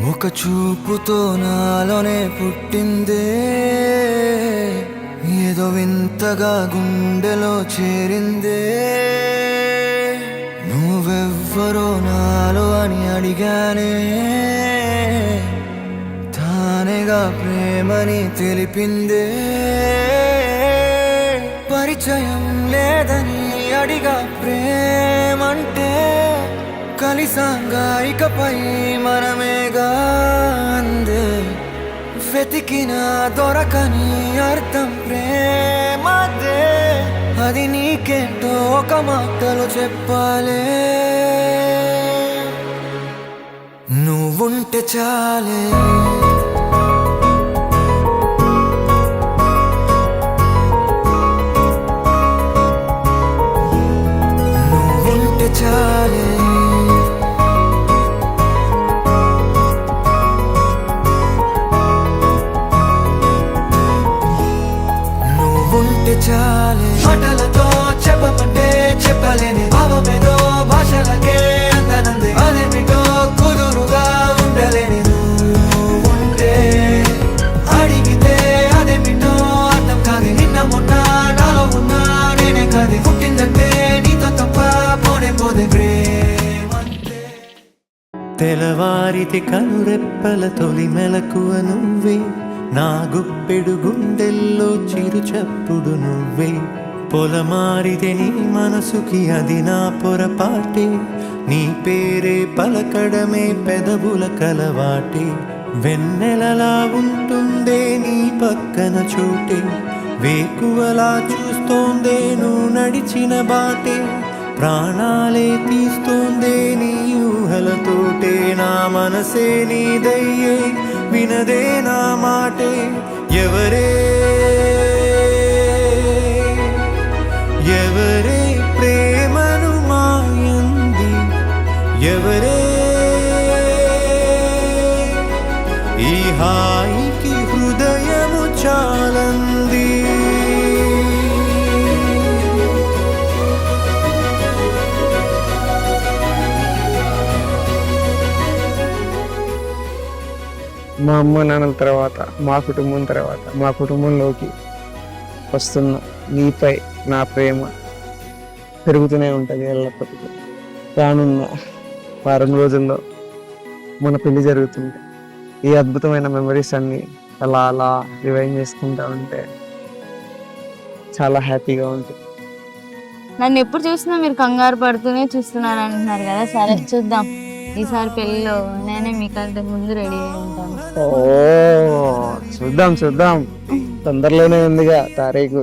ఒక చూపుతో నాలోనే పుట్టిందే, ఏదో వింతగా గుండెలో చేరిందే. నువ్వెవ్వరో నాలో అని అడిగానే, తానేగా ప్రేమని తెలిపిందే. పరిచయం లేదని అడిగా ప్రేమంటే, కలిసాంగా ఇకపై మనమేగా అందే. వెతికిన దొరకని అర్థం ప్రేమదే, అది నీకేంటో ఒక మాటలో చెప్పాలే. నువ్వుంటే చాలే, నువ్వుంటే చాలే, నువ్వుంటే చాలే. మాటలతో చెప్పమంటే చెప్పలేని భావమేదో భాషలకే అందనందే. అదేమిటో కుదురుగా ఉండలేని నువ్వుంటే, అడిగితే అదేమిటో అర్థం కాదు. నిన్న మొన్న నాలో ఉన్నా నేనే కాదు. పుట్టిందంటే నీతో తప్ప పోనే పోదే ప్రేమంతే. తెలవారితి కనురెప్పల తొలి మెలకువ నువ్వే, నా గుప్పెడు గుండెల్లో చిరు చప్పుడు నువ్వే. పొలమారితే నీ మనసుకి అది నా పొరపాటే, నీ పేరే పలకడమే పెదవుల కలవాటే. వెన్నెలలా ఉంటుందే నీ పక్కన చోటే, వేకువలా చూస్తోందే నువ్వు నడిచిన బాటే. ప్రాణాలే తీస్తోందే నీ ఊహలతోటే, నా మనసే నీదయ్యే వినదే నా మాటే. ఎవరే ప్రేమను మాయంది, ఎవరే ఈ హాయికి హృదయము చాలంది. మా అమ్మ నాన్నల తర్వాత, మా కుటుంబం తర్వాత, మా కుటుంబంలోకి వస్తున్న నీపై నా ప్రేమ పెరుగుతూనే ఉంటుంది ఎల్లప్పటికీ. రానున్న వారం రోజుల్లో మన పెళ్లి జరుగుతుంది. ఈ అద్భుతమైన మెమరీస్ అన్నీ అలా అలా రివైండ్ చేసుకుంటా ఉంటే చాలా హ్యాపీగా ఉంటుంది. నన్ను ఎప్పుడు చూసినా మీరు కంగారు పడుతూనే చూస్తున్నారు అంటున్నారు కదా. సరే చూద్దాం, ఈసారి పెళ్ళిలో నేనే మీకంటే ముందు రెడీ అయి ఉంటాను. చూద్దాం తొందరలోనే ఉందిగా తారీఖు.